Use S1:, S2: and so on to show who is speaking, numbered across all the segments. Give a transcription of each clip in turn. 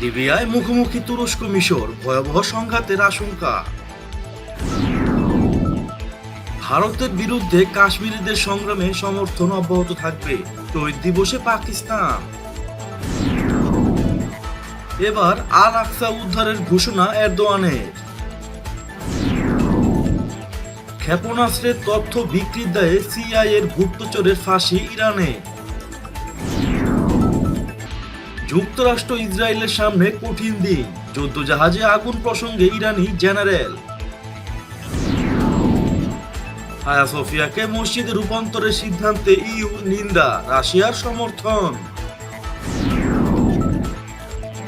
S1: লিবিয়ায় মুখোমুখি তুরস্ক মিশর, ভয়াবহ সংঘাতের আশঙ্কা। ভারতের বিরুদ্ধে কাশ্মীরিদের সংগ্রামে সমর্থন অব্যাহত থাকবে, শহীদ দিবসে পাকিস্তান। এবার আল আকসা উদ্ধারের ঘোষণা এরদোয়ানের। ক্ষেপণাস্ত্রের তথ্য বিক্রির দায়ে সিআইএর গুপ্তচরের ফাঁসি ইরানে। যুক্তরাষ্ট্র ইসরায়েলের সামনে কঠিন দিন, যুদ্ধজাহাজে আগুন প্রসঙ্গে ইরানি জেনারেল। হায়া সোফিয়াকে মসজিদে রূপান্তরের সিদ্ধান্তে ইইউ নিন্দা, রাশিয়ার সমর্থন।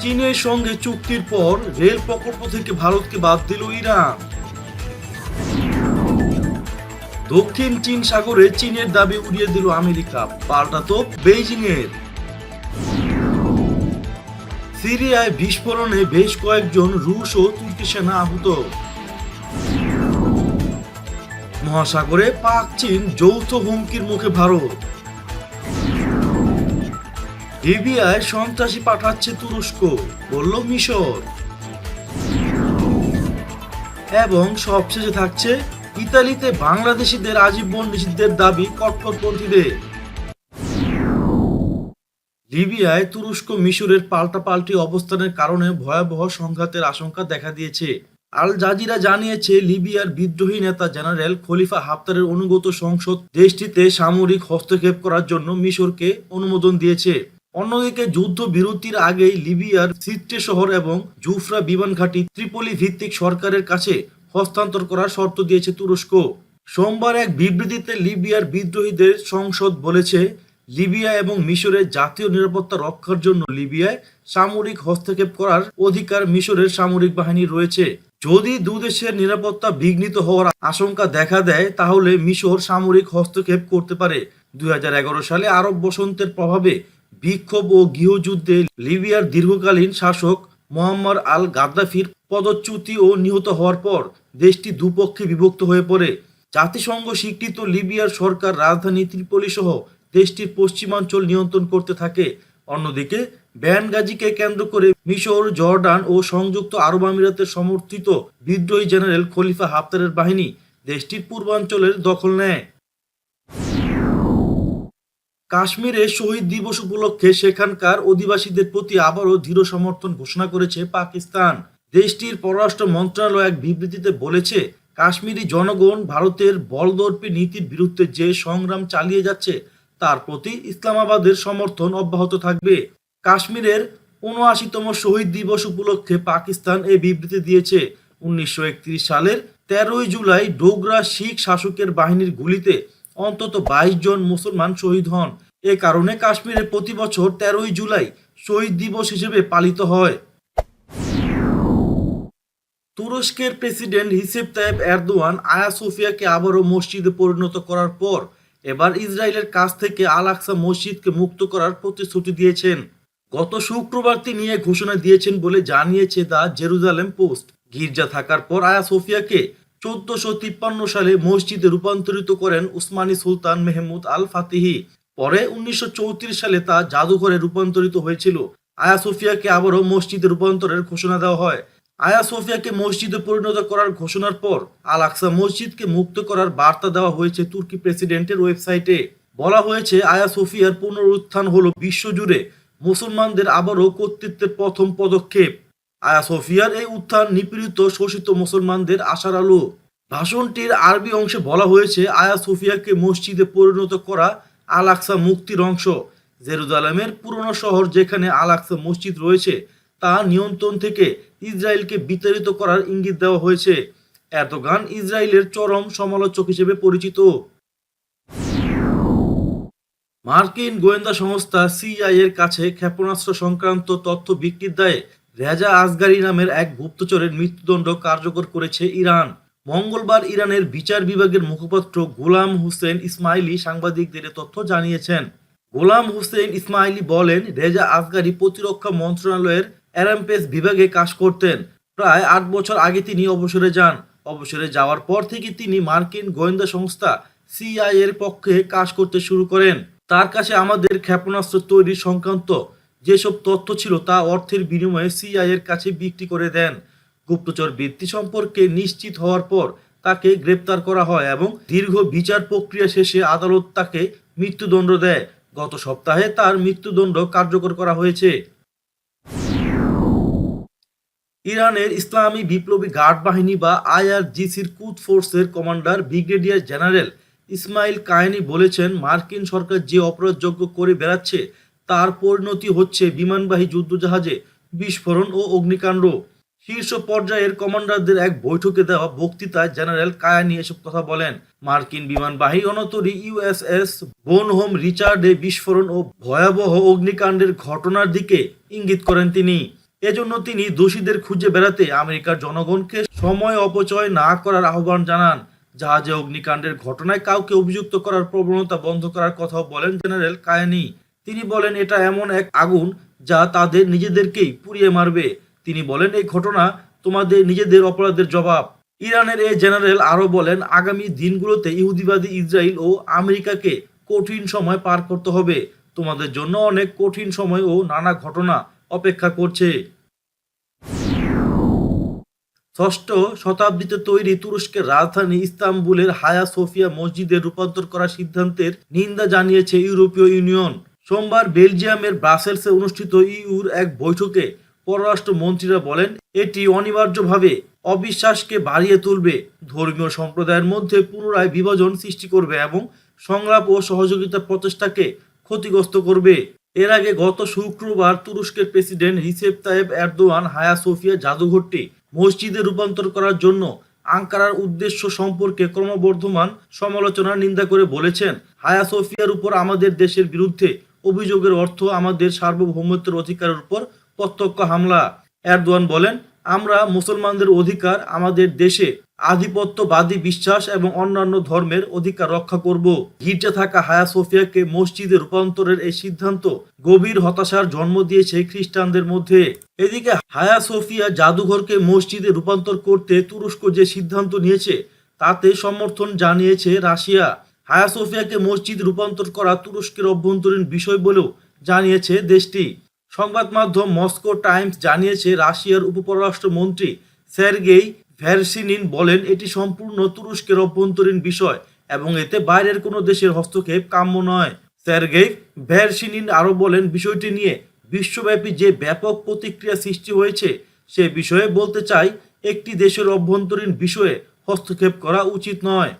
S1: চীনের সঙ্গে চুক্তির পর রেল প্রকল্প থেকে ভারতকে বাদ দিল ইরান। দক্ষিণ চীন সাগরে চীনের দাবি উড়িয়ে দিল আমেরিকা, পাল্টা তোপ বেইজিং এর। সিরিয়ায় বিস্ফোরণে বেশ কয়েকজন রুশ ও তুর্কি সেনা আহত। মহাসাগরে পাক চীন যৌথ হুমকির মুখে ভারত। লিবিয়ায় সন্ত্রাসী পাঠাচ্ছে তুরস্ক, বলল মিশর। এবং সবশেষে থাকছে ইতালিতে বাংলাদেশিদের আজীবন নিষিদ্ধের দাবি কট্টরপন্থীদের। লিবিয়ায় তুরস্ক মিশরের পাল্টাপাল্টি অবস্থানের কারণে ভয়াবহ সংঘাতের আশঙ্কা দেখা দিয়েছে। আল জাজিরা জানিয়েছে, লিবিয়ার বিদ্রোহী নেতা জেনারেল খলিফা হাফতারের অনুগত সংসদ দেশটিতে সামরিক হস্তক্ষেপ করার জন্য মিশরকে অনুমোদন দিয়েছে। অন্যদিকে যুদ্ধ বিরতির আগেই লিবিয়ার সিট্রে শহর এবং জুফরা বিমান ঘাঁটি ত্রিপলি ভিত্তিক সরকারের কাছে হস্তান্তর করার শর্ত দিয়েছে তুরস্ক। সোমবার এক বিবৃতিতে লিবিয়ার বিদ্রোহীদের সংসদ বলেছে, লিবিয়া এবং মিশরের জাতীয় নিরাপত্তা রক্ষার জন্য লিবিয়ায় সামরিক হস্তক্ষেপ করার অধিকার মিশরের সামরিক বাহিনীর রয়েছে। যদি দুদেশের নিরাপত্তা বিঘ্নিত হওয়ার আশঙ্কা দেখা দেয় তাহলে মিশর সামরিক হস্তক্ষেপ করতে পারে। 2011 সালে আরব বসন্তের প্রভাবে বিক্ষোভ ও গৃহযুদ্ধে লিবিয়ার দীর্ঘকালীন শাসক মোয়াম্মার আল গাদ্দাফির পদচ্যুতি ও নিহত হওয়ার পর দেশটি দুপক্ষে বিভক্ত হয়ে পড়ে। জাতিসংঘ স্বীকৃত লিবিয়ার সরকার রাজধানী ত্রিপলি সহ দেশটির পশ্চিমাঞ্চল নিয়ন্ত্রণ করতে থাকে। অন্যদিকে বেনগাজিকে কেন্দ্র করে মিশর, জর্ডান ও সংযুক্ত আরব আমিরাতের সমর্থিত বিদ্রোহী জেনারেল খলিফা হাফতারের বাহিনী দেশটির পূর্বাঞ্চলের দখল নেয়। কাশ্মীরে শহীদ দিবস উপলক্ষে সেখানকার অধিবাসীদের প্রতি আবারও দৃঢ় সমর্থন ঘোষণা করেছে পাকিস্তান। দেশটির পররাষ্ট্র মন্ত্রণালয় এক বিবৃতিতে বলেছে, কাশ্মীরি জনগণ ভারতের বলদর্পী নীতির বিরুদ্ধে যে সংগ্রাম চালিয়ে যাচ্ছে তার প্রতি ইসলামাবাদের সমর্থন অব্যাহত থাকবে। কাশ্মীরের ৭৯তম শহীদ দিবস উপলক্ষে পাকিস্তান এই বিবৃতি দিয়েছে। 1931 সালের 13 জুলাই ডোগরা শিখ শাসকের বাহিনীর গুলিতে অন্তত 22 জন মুসলমান শহীদ হন। এ কারণে কাশ্মীরে প্রতি বছর 13 জুলাই শহীদ দিবস হিসেবে পালিত হয়। তুরস্কের প্রেসিডেন্ট রিসেপ তাইয়েপ এরদোয়ান আয়া সোফিয়াকে আবারও মসজিদে পরিণত করার পর এবার ইসরায়েলের কাছ থেকে আল আকসা মসজিদকে মুক্ত করার প্রতিশ্রুতি দিয়েছেন। গত শুক্রবার তিনি এ ঘোষণা দিয়েছেন বলে জানিয়েছে দ্য জেরুজালেম পোস্ট। গির্জা থাকার পর আয়া সোফিয়াকে 1453 সালে মসজিদে রূপান্তরিত করেন উসমানী সুলতান মেহমুদ আল ফাতিহি। পরে 1934 সালে তা জাদুঘরে রূপান্তরিত হয়েছিল। আয়া সোফিয়াকে আবারও মসজিদে রূপান্তরের ঘোষণা দেওয়া হয়। আয়া সোফিয়াকে মসজিদে পরিণত করার ঘোষণার পর আল আকসা মসজিদকে মুক্ত করার বার্তা দেওয়া হয়েছে তুর্কি প্রেসিডেন্টের ওয়েবসাইটে। বলা হয়েছে, আয়া সোফিয়ার পুনরুত্থান হলো বিশ্বজুড়ে মুসলমানদের আবারও কর্তৃত্বের প্রথম পদক্ষেপ। আয়া সোফিয়ার এই উত্থান নিপীড়িত শোষিত মুসলমানদের আশার আলো। ভাষণটির আরবি অংশে বলা হয়েছে, আয়া সোফিয়াকে মসজিদে পরিণত করা আল আকসা মুক্তির অংশ। জেরুজালেমের পুরনো শহর যেখানে আল আকসা মসজিদ রয়েছে তা নিয়ন্ত্রণ থেকে ইসরায়েলকে বিতাড়িত করার ইঙ্গিত দেওয়া হয়েছে। এরদোগান ইসরায়েলের চরম সমালোচক হিসেবে পরিচিত। মার্কিন গোয়েন্দা সংস্থা সিআইএর কাছে ক্ষেপণাস্ত্র সংক্রান্ত তথ্য বিক্রির দায়ে রেজা আসগারি নামের এক গুপ্তচরের মৃত্যুদণ্ড কার্যকর করেছে ইরান। মঙ্গলবার ইরানের বিচার বিভাগের মুখপাত্র গোলাম হুসেন ইসমাইলি সাংবাদিকদের তথ্য জানিয়েছেন। গোলাম হুসেন ইসমাইলি বলেন, রেজা আসগারি প্রতিরক্ষা মন্ত্রণালয়ের এরামপেস বিভাগে কাজ করতেন। প্রায় 8 বছর আগে তিনি অবসরে যান। অবসরে যাওয়ার পর থেকে তিনি মার্কিন গোয়েন্দা সংস্থা সিআইএর পক্ষে কাজ করতে শুরু করেন। তার কাছে আমাদের ক্ষেপণাস্ত্র তৈরি সংক্রান্ত যেসব তথ্য ছিল তা অর্থের বিনিময়ে সিআইএর কাছে বিক্রি করে দেন। গুপ্তচর বৃত্তি সম্পর্কে নিশ্চিত হওয়ার পর তাকে গ্রেপ্তার করা হয় এবং দীর্ঘ বিচার প্রক্রিয়া শেষে আদালত তাকে মৃত্যুদণ্ড দেয়। গত সপ্তাহে তার মৃত্যুদণ্ড কার্যকর করা হয়েছে। ইরানের ইসলামী বিপ্লবী গার্ড বাহিনী বা আইআরজিসির কুদ ফোর্সের কমান্ডার ব্রিগেডিয়ার জেনারেল ইসমাইল কায়েনি বলেছেন, মার্কিন সরকার যে অপরাধযোগ্য করে বেড়াচ্ছে তার পরিণতি হচ্ছে বিমানবাহী যুদ্ধজাহাজে বিস্ফোরণ ও অগ্নিকাণ্ড। শীর্ষ পর্যায়ের কমান্ডারদের এক বৈঠকে দেওয়া বক্তৃতায় জেনারেল কায়ানি এসব কথা বলেন। মার্কিন বিমানবাহী রণতরী ইউএসএস বোনহোম রিচার্ডে বিস্ফোরণ ও ভয়াবহ অগ্নিকাণ্ডের ঘটনার দিকে ইঙ্গিত করেন তিনি। এজন্য তিনি দোষীদের খুঁজে বেড়াতে আমেরিকার জনগণকে সময় অপচয় না করার আহ্বান জানান। জাহাজে অগ্নিকাণ্ডের ঘটনায় কাউকে অভিযুক্ত করার প্রবণতা বন্ধ করার কথাও বলেন জেনারেল কায়ানি। তিনি বলেন, এটা এমন এক আগুন যা তাদের নিজেদেরকেই পুড়িয়ে মারবে। তিনি বলেন, এই ঘটনা তোমাদের নিজেদের অপরাধের জবাব। ইরানের এই জেনারেল আরও বলেন, আগামী দিনগুলোতে ইহুদিবাদী ইসরায়েল ও আমেরিকাকে কঠিন সময় পার করতে হবে। তোমাদের জন্য অনেক কঠিন সময় ও নানা ঘটনা অপেক্ষা করছে। ষষ্ঠ শতাব্দীতে তৈরি তুরস্কের রাজধানী ইস্তাম্বুলের হায়া সোফিয়া মসজিদের রূপান্তর করার সিদ্ধান্তের নিন্দা জানিয়েছে ইউরোপীয় ইউনিয়ন। সোমবার বেলজিয়ামের ব্রাসেলসে অনুষ্ঠিত ইউর এক বৈঠকে পররাষ্ট্র মন্ত্রীরা বলেন, এটি অনিবার্যভাবে অবিশ্বাসকে বাড়িয়ে তুলবে, ধর্মীয় সম্প্রদায়ের মধ্যে পুনরায় বিভাজন সৃষ্টি করবে এবং সংলাপ ও সহযোগিতা প্রচেষ্টাকে ক্ষতিগ্রস্ত করবে। এর আগে গত শুক্রবার তুরস্কের প্রেসিডেন্ট রিসেপ তাইয়েপ এরদোয়ান হায়া সোফিয়া জাদুঘরটি মসজিদে রূপান্তর করার জন্য আঙ্কারার উদ্দেশ্য সম্পর্কে ক্রমবর্ধমান সমালোচনার নিন্দা করে বলেছেন, হায়া সোফিয়ার উপর আমাদের দেশের বিরুদ্ধে অভিযোগের অর্থ আমাদের সার্বভৌমত্বের অধিকারের উপর প্রত্যক্ষ হামলা। এরদোয়ান বলেন, আমরা মুসলমানদের অধিকার, আমাদের দেশে আধিপত্যবাদী বিশ্বাস এবং অন্যান্য ধর্মের অধিকার রক্ষা করব। গির্জা থাকা হায়া সোফিয়াকে মসজিদে রূপান্তরের এই সিদ্ধান্ত গভীর হতাশার জন্ম দিয়েছে খ্রিস্টানদের মধ্যে। এদিকে হায়া সোফিয়া জাদুঘরকে মসজিদে রূপান্তর করতে তুরস্ক যে সিদ্ধান্ত নিয়েছে তাতে সমর্থন জানিয়েছে রাশিয়া। হায়া সোফিয়াকে মসজিদ রূপান্তর করা তুরস্কের অভ্যন্তরীণ বিষয় বলেও জানিয়েছে দেশটি। সংবাদ মাধ্যম মস্কো টাইমস জানিয়েছে, রাশিয়ার উপপররাষ্ট্র মন্ত্রী সের্গেই ভ্যারসিনিন বলেন, এটি সম্পূর্ণ তুরস্কের অভ্যন্তরীণ বিষয় এবং এতে বাইরের কোনো দেশের হস্তক্ষেপ কাম্য নয়। সের্গেই ভ্যারসিনিন আরও বলেন, বিষয়টি নিয়ে বিশ্বব্যাপী যে ব্যাপক প্রতিক্রিয়া সৃষ্টি হয়েছে সে বিষয়ে বলতে চাই, একটি দেশের অভ্যন্তরীণ বিষয়ে হস্তক্ষেপ করা উচিত নয়।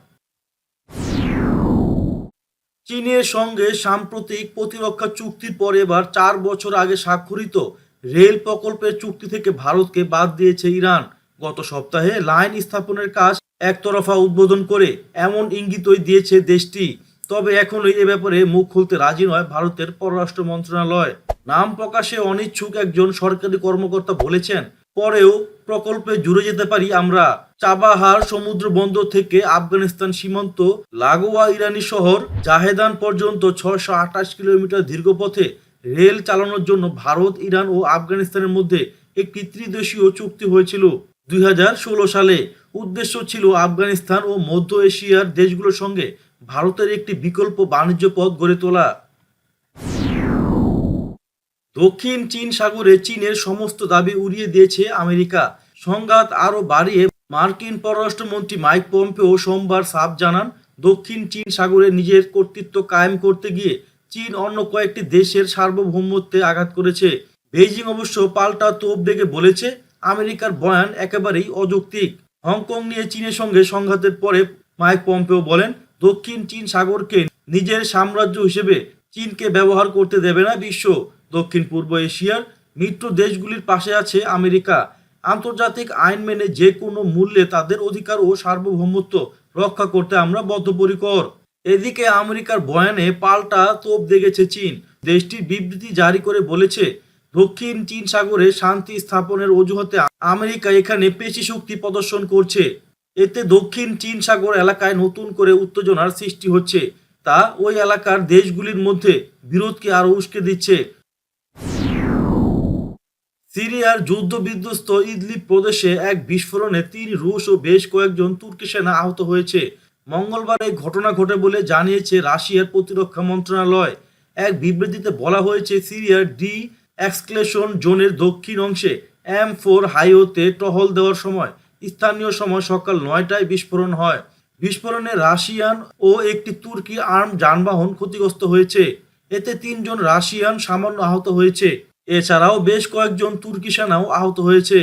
S1: চীনের সঙ্গে সাম্প্রতিক প্রতিরক্ষা চুক্তির পর এবার 4 বছর আগে স্বাক্ষরিত রেল প্রকল্পের চুক্তি থেকে ভারতকে বাদ দিয়েছে ইরান। গত সপ্তাহে লাইন স্থাপনের কাজ একতরফা উদ্বোধন করে এমন ইঙ্গিতই দিয়েছে দেশটি। তবে এখনই এ ব্যাপারে মুখ খুলতে রাজি নয় ভারতের পররাষ্ট্র মন্ত্রণালয়। নাম প্রকাশে অনিচ্ছুক একজন সরকারি কর্মকর্তা বলেছেন, পরেও প্রকল্পে জুড়ে যেতে পারি আমরা। চাবাহার সমুদ্র বন্দর থেকে আফগানিস্তান সীমান্ত লাগোয়া ইরানি শহর জাহেদান পর্যন্ত 628 কিলোমিটার দীর্ঘ পথে রেল চালানোর জন্য ভারত, ইরান ও আফগানিস্তানের মধ্যে একটি ত্রিদেশীয় চুক্তি হয়েছিল 2016 সালে। উদ্দেশ্য ছিল আফগানিস্তান ও মধ্য এশিয়ার দেশগুলোর সঙ্গে ভারতের একটি বিকল্প বাণিজ্য পথ গড়ে তোলা। দক্ষিণ চীন সাগরে চীনের সমস্ত দাবি উড়িয়ে দিয়েছে আমেরিকা। সংঘাত আরও বাড়িয়ে মার্কিন পররাষ্ট্রমন্ত্রী মাইক পম্পেও সোমবার সাফ জানান, দক্ষিণ চীন সাগরে নিজের কর্তৃত্ব কায়েম করতে গিয়ে চীন অন্য কয়েকটি দেশের সার্বভৌমত্বে আঘাত করেছে। বেইজিং অবশ্য পাল্টা তোপ দেখে বলেছে, আমেরিকার বয়ান একেবারেই অযৌক্তিক। হংকং নিয়ে চীনের সঙ্গে সংঘাতের পরে মাইক পম্পেও বলেন, দক্ষিণ চীন সাগরকে নিজের সাম্রাজ্য হিসেবে চীনকে ব্যবহার করতে দেবে না বিশ্ব। দক্ষিণ পূর্ব এশিয়ার মিত্র দেশগুলির পাশে আছে আমেরিকা। আন্তর্জাতিক আইন মেনে যে কোনো মূল্যে তাদের অধিকার ও সার্বভৌমত্ব রক্ষা করতে আমরা বদ্ধপরিকর। এদিকে আমেরিকার বয়ানে পাল্টা তোপ দেখেছে চীন। দেশটি বিবৃতি জারি করে বলেছে, দক্ষিণ চীন সাগরে শান্তি স্থাপনের অজুহাতে আমেরিকা এখানে পেশি শক্তি প্রদর্শন করছে। এতে দক্ষিণ চীন সাগর এলাকায় নতুন করে উত্তেজনার সৃষ্টি হচ্ছে, তা ওই এলাকার দেশগুলির মধ্যে বিরোধকে আরও উস্কে দিচ্ছে। সিরিয়ার যুদ্ধবিধ্বস্ত ইদলিব প্রদেশে এক বিস্ফোরণে 3 রুশ ও বেশ কয়েকজন তুর্কি সেনা আহত হয়েছে। মঙ্গলবার এই ঘটনা ঘটে বলে জানিয়েছে রাশিয়ার প্রতিরক্ষা মন্ত্রণালয়। এক বিবৃতিতে বলা হয়েছে, সিরিয়ার এক্সক্লেশন জোনের দক্ষিণ অংশে M4 হাইওয়েতে টহল দেওয়ার সময় স্থানীয় সময় সকাল 9টায় বিস্ফোরণ হয়। বিস্ফোরণে রাশিয়ান ও একটি তুর্কি আর্ম যানবাহন ক্ষতিগ্রস্ত হয়েছে। এতে 3জন রাশিয়ান সামান্য আহত হয়েছে। এছাড়াও বেশ কয়েকজন তুর্কি সেনাও আহত হয়েছে।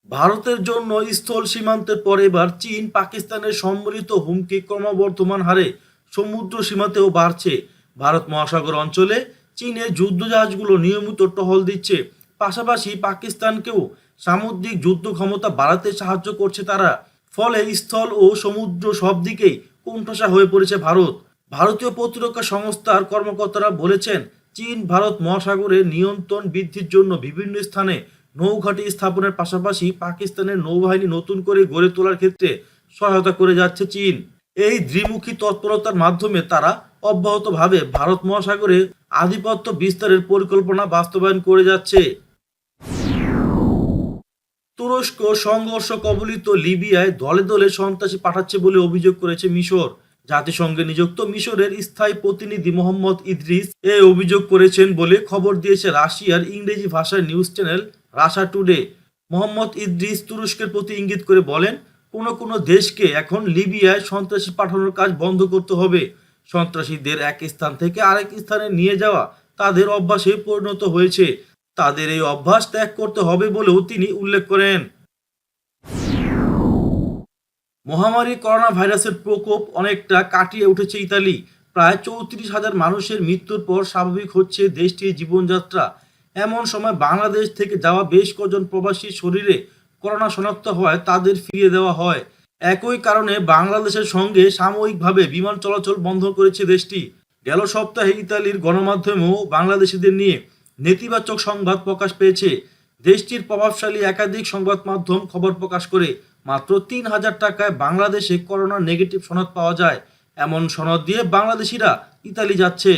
S1: ভারতের জন্য স্থল সীমান্তের পর এবার চীন পাকিস্তানের সম্মিলিত হুমকি ক্রমবর্ধমান হারে সমুদ্র সীমাতেও বাড়ছে। ভারত মহাসাগর অঞ্চলে চীনের যুদ্ধজাহাজগুলো নিয়মিত টহল দিচ্ছে, পাশাপাশি পাকিস্তানকেও সামুদ্রিক যুদ্ধ ক্ষমতা বাড়াতে সাহায্য করছে তারা। ফলে স্থল ও সমুদ্র সব দিকেই কোণঠাসা হয়ে পড়েছে ভারত। ভারতীয় প্রতিরক্ষা সংস্থার কর্মকর্তারা বলেছেন, চীন ভারত মহাসাগরে নিয়ন্ত্রণ বৃদ্ধির জন্য বিভিন্ন স্থানে নৌঘাঁটি স্থাপনের পাশাপাশি পাকিস্তানের নৌবাহিনী নতুন করে গড়ে তোলার ক্ষেত্রে সহায়তা করে যাচ্ছে চীন। এই দ্বিমুখী তৎপরতার মাধ্যমে তারা অব্যাহতভাবে ভারত মহাসাগরে আধিপত্য বিস্তারের পরিকল্পনা বাস্তবায়ন করে যাচ্ছে। তুরস্ক সংঘর্ষ কবলিত লিবিয়ায় দলে দলে সন্ত্রাসী পাঠাচ্ছে বলে অভিযোগ করেছে মিশর। জাতিসংঘে নিযুক্ত মিশরের স্থায়ী প্রতিনিধি মোহাম্মদ ইদ্রিস এই অভিযোগ করেছেন বলে খবর দিয়েছে রাশিয়ার ইংরেজি ভাষার নিউজ চ্যানেল রাশা টুডে। মোহাম্মদ ইদ্রিস তুরস্কের প্রতি ইঙ্গিত করে বলেন, কোনো দেশকে এখন লিবিয়ায় সন্ত্রাসী পাঠানোর কাজ বন্ধ করতে হবে। সন্ত্রাসীদের এক স্থান থেকে আরেক স্থানে নিয়ে যাওয়া তাদের অভ্যাসে পরিণত হয়েছে। তাদের এই অভ্যাস ত্যাগ করতে হবে বলেও তিনি উল্লেখ করেন। মহামারী করোনা ভাইরাসের প্রকোপ অনেকটা কাটিয়ে উঠেছে ইতালি। প্রায় 34,000 মানুষের মৃত্যুর পর স্বাভাবিক হচ্ছে দেশটির জীবনযাত্রা। এমন সময় বাংলাদেশ থেকে যাওয়া বেশ কজন প্রবাসীর শরীরে করোনা শনাক্ত হওয়ায় তাদের ফিরিয়ে দেওয়া হয়। একই কারণে বাংলাদেশের সঙ্গে সাময়িকভাবে বিমান চলাচল বন্ধ করেছে দেশটি। গেল সপ্তাহে ইতালির গণমাধ্যমেও বাংলাদেশিদের নিয়ে নেতিবাচক সংবাদ প্রকাশ পেয়েছে। দেশটির প্রভাবশালী একাধিক সংবাদ মাধ্যম খবর প্রকাশ করে মাত্র 3,000 টাকায় বাংলাদেশে করোনা নেগেটিভ সনদ পাওয়া যায়। এমন সনদ দিয়ে বাংলাদেশিরা ইতালি যাচ্ছে।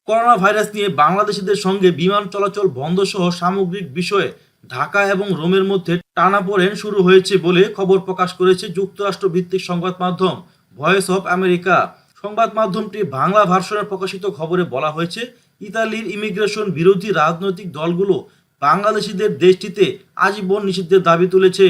S1: করোনা ভাইরাস নিয়ে বাংলাদেশিদের সঙ্গে বিমান চলাচল বন্ধ সহ সামগ্রিক বিষয়ে ঢাকা এবং রোমের মধ্যে টানাপোড়েন শুরু হয়েছে বলে খবর প্রকাশ করেছে যুক্তরাষ্ট্র ভিত্তিক সংবাদ মাধ্যম ভয়েস অফ আমেরিকা। সংবাদ মাধ্যমটি বাংলা ভার্সনে প্রকাশিত খবরে বলা হয়েছে, ইতালির ইমিগ্রেশন বিরোধী রাজনৈতিক দলগুলো বাংলাদেশিদের দেশটিতে আজীবন নিষিদ্ধের দাবি তুলেছে।